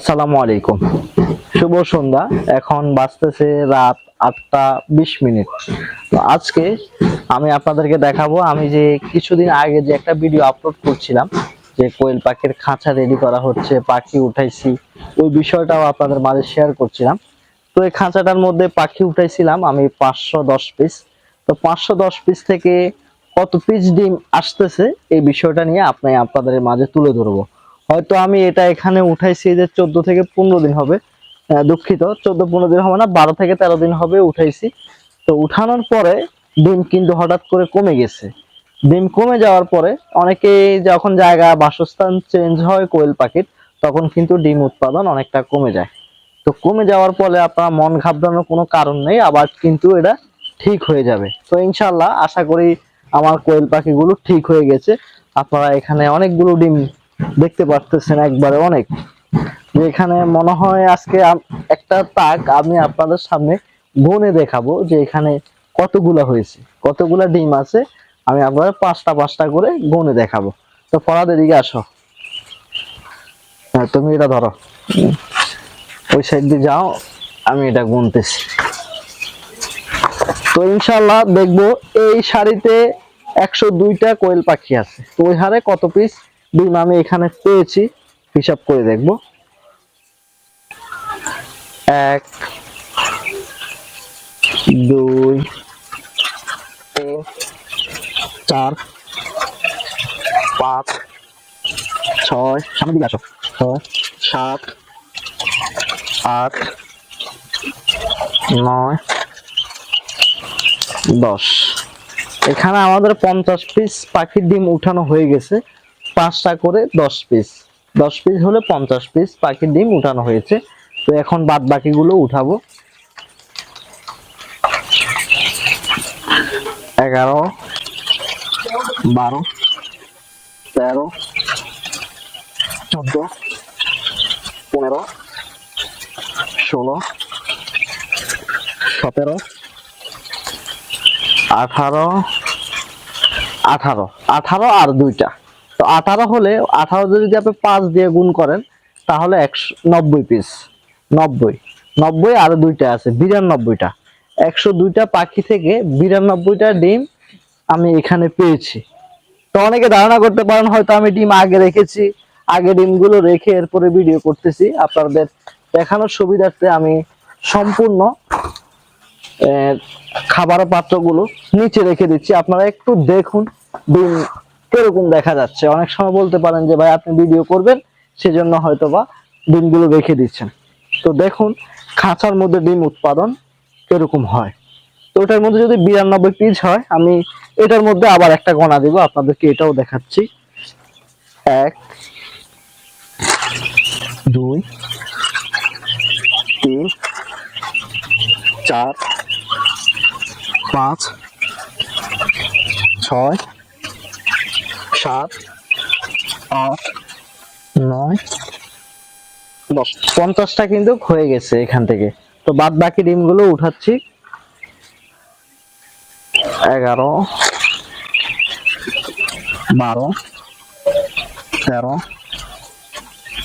আসসালামু আলাইকুম। শুভ সন্ধ্যা। এখন বাজতেছে রাত 8টা 20 মিনিট। তো আজকে আমি আপনাদেরকে দেখাবো, আমি যে কিছুদিন আগে যে একটা ভিডিও আপলোড করছিলাম যে কোয়েল পাখির খাঁচা রেডি করা হচ্ছে, পাখি উঠাইছি, ওই বিষয়টাও আপনাদের মাঝে শেয়ার করছিলাম। তো এই খাঁচাটার মধ্যে পাখি উঠাইছিলাম আমি 510 পিস। তো 510 পিস থেকে কত পিস ডিম আসতেছে এই বিষয়টা নিয়ে আপনাদের মাঝে তুলে ধরবো। হয়তো আমি এটা এখানে উঠাইছি যে 14 থেকে 15 দিন হবে, দুঃখিত, 14-15 দিন হবে না, 12 থেকে 13 দিন হবে উঠাইছি। তো উঠানোর পরে ডিম কিন্তু হঠাৎ করে কমে গেছে। ডিম কমে যাওয়ার পরে অনেকে যখন জায়গা বাসস্থান চেঞ্জ হয় কোয়েল পাখির, তখন কিন্তু ডিম উৎপাদন অনেকটা কমে যায়। তো কমে যাওয়ার ফলে আপনার মন ঘাবড়ানোর কোনো কারণ নেই, আবার কিন্তু এটা ঠিক হয়ে যাবে। তো ইনশাল্লাহ আশা করি আমার কোয়েল পাখিগুলো ঠিক হয়ে গেছে। আপনারা এখানে অনেকগুলো ডিম দেখতে পারতেছেন, একবারে অনেক। এখানে মনে হয় আজকে একটা তাক আমি আপনাদের সামনে গুনে দেখাবো যে এখানে কতগুলা হয়েছে, কতগুলা ডিম আছে। আমি আপনাদের পাঁচটা পাঁচটা করে গুনে দেখাবো। তো ফরাদ এদিকে আসো। হ্যাঁ, তুমি এটা ধরো, ওই সাইড দিয়ে যাও, আমি এটা গুনতেছি। তো ইনশাল্লাহ দেখবো এই সারিতে 102টা কোয়েল পাখি আছে। তো ওই হারে কত পিস ডিম আমি এখানে পেয়েছি হিসাব করে দেখবো। 1 2 3 4 5 6, সামনের দিকে আসো, 6 7 8 9 10। এখানে আমাদের 50 পিস পাখির ডিম উঠানো হয়ে গেছে। 5টা করে 10 পিস, 10 পিস হলে 50 পিস পাখির ডিম উঠানো হয়েছে। তো এখন বাদ বাকিগুলো উঠাবো। 11 12 13 14 15 16 17 18 18 18 আর দুইটা। তো 18 হলে 18 যদি আপনি 5 দিয়ে গুণ করেন তাহলে 190 পিস। 90 90 আর দুইটা আছে 92টা। 102টা পাখি থেকে 92টা ডিম আমি এখানে পেয়েছি। তো অনেকে ধারণা করতে পারেন হয়তো আমি ডিম আগে রেখেছি, আগে ডিমগুলো রেখে এরপরে ভিডিও করতেছি। আপনাদের দেখানোর সুবিধার্থে আমি সম্পূর্ণ খাবার পাত্রগুলো নিচে রেখে দিচ্ছি, আপনারা একটু দেখুন ডিম কিরকম দেখা যাচ্ছে। অনেক সময় বলতে পারেন যে ভাই আপনি ভিডিও করবেন সেজন্য হয়তোবা ডিমগুলো রেখে দিচ্ছেন। তো দেখুন খাঁচার মধ্যে ডিম উৎপাদন কিরকম হয়। তো ওটার মধ্যে যদি 92 পিস হয়, আমি এটার মধ্যে আবার একটা গোনা দিব, আপনাদেরকে এটাও দেখাচ্ছি। 1 2 3 4 5 6 7 8 9 10। 50টা কিন্তু হয়ে গেছে এখান থেকে। তো বাদ বাকি ডিমগুলো উঠাচ্ছি। 11 12 13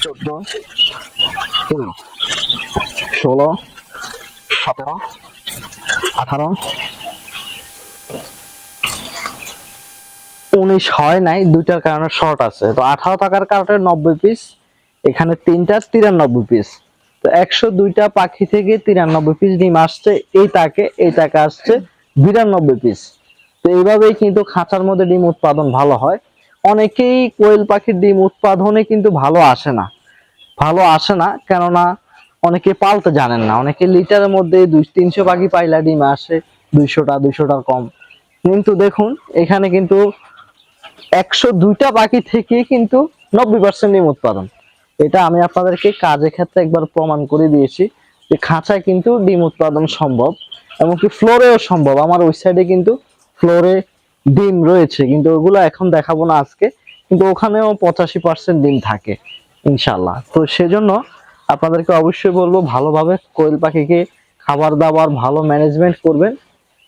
14 15 16 17 18 19 হয় নাই, দুইটার কারণে শর্ট আছে। তো 18 থাকার কারণে 90 পিস, এখানে তিনটা 93 পিস। তো 102টা পাখি থেকে 93 পিস ডিম আসছে এই তাকে আসছে 92 পিস। তো এইভাবেই কিন্তু খাঁচার মধ্যে ডিম উৎপাদন ভালো হয়। অনেকেই কোয়েল পাখির ডিম উৎপাদনে কিন্তু ভালো আসে না, কেননা অনেকে পালতে জানেন না। অনেকে লিটারের মধ্যে 200-300 পাখি পাইলা ডিম আসে 200টার কম। কিন্তু দেখুন এখানে কিন্তু 102টা পাখি থেকে কিন্তু 90% ডিম উৎপাদন। এটা আমি আপনাদেরকে কাজের ক্ষেত্রে একবার প্রমাণ করে দিয়েছি যে খাঁচায় কিন্তু ডিম উৎপাদন সম্ভব, এমনকি ফ্লোরেও সম্ভব। আমার ওই সাইডে কিন্তু ফ্লোরে ডিম রয়েছে, কিন্তু ওগুলো এখন দেখাবো না আজকে, কিন্তু ওখানেও 85% ডিম থাকে ইনশাল্লাহ। তো সেজন্য আপনাদেরকে অবশ্যই বলবো ভালোভাবে কোয়েল পাখিকে খাবার দাবার ভালো ম্যানেজমেন্ট করবেন।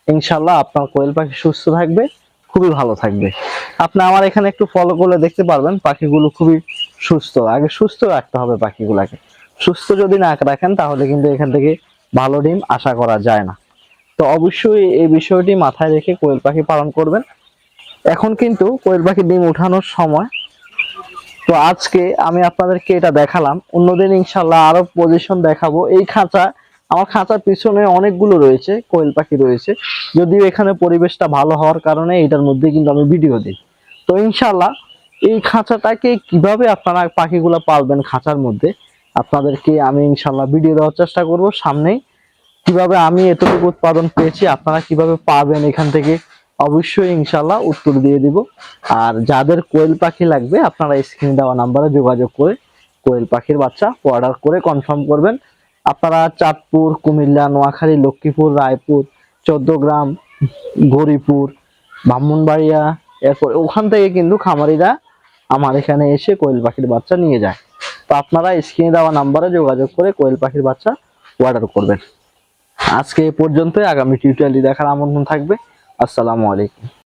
ইনশাল্লাহ আপনার কোয়েল পাখি সুস্থ থাকবে, খুবই ভালো থাকবে। আপনি আমার এখানে একটু ফলো করলে দেখতে পারবেন পাখিগুলো খুবই সুস্থ। আগে সুস্থ রাখতে হবে পাখিগুলাকে। সুস্থ যদি না রাখেন তাহলে কিন্তু এখান থেকে ভালো ডিম আশা করা যায় না। তো অবশ্যই এই বিষয়টি মাথায় রেখে কোয়েল পাখি পালন করবেন। এখন কিন্তু কোয়েল পাখি ডিম উঠানোর সময়। তো আজকে আমি আপনাদেরকে এটা দেখালাম, অন্যদিন ইনশাল্লাহ আরো পজিশন দেখাবো। এই খাঁচা, আমার খাঁচার পিছনে অনেকগুলো রয়েছে কোয়েল পাখি রয়েছে, যদিও এখানে পরিবেশটা ভালো হওয়ার কারণে এটার মধ্যে কিন্তু আমি ভিডিও দিই। তো ইনশাল্লাহ এই খাঁচাটাকে কিভাবে আপনারা পাখিগুলো পালবেন খাঁচার মধ্যে, আপনাদেরকে আমি ইনশাল্লাহ ভিডিও দেওয়ার চেষ্টা করব সামনেই। কিভাবে আমি এতটুকু উৎপাদন পেয়েছি, আপনারা কিভাবে পাবেন এখান থেকে, অবশ্যই ইনশাল্লাহ উত্তর দিয়ে দিব। আর যাদের কোয়েল পাখি লাগবে আপনারা স্ক্রিনে দেওয়া নাম্বারে যোগাযোগ করে কোয়েল পাখির বাচ্চা অর্ডার করে কনফার্ম করবেন। আপনারা চাঁদপুর, কুমিল্লা, নোয়াখালী, লক্ষ্মীপুর, রায়পুর, 14 গ্রাম, গৌরীপুর, ব্রাহ্মণবাড়িয়া, এরপর ওখান থেকে কিন্তু খামারিরা আমার এখানে এসে কোয়েল পাখির বাচ্চা নিয়ে যায়। তো আপনারা স্ক্রিনে দেওয়া নাম্বারে যোগাযোগ করে কোয়েল পাখির বাচ্চা অর্ডার করবেন। আজকে এ পর্যন্তই, আগামী টিউটোরিয়ালটি দেখার আমন্ত্রণ থাকবে। আসসালামু আলাইকুম।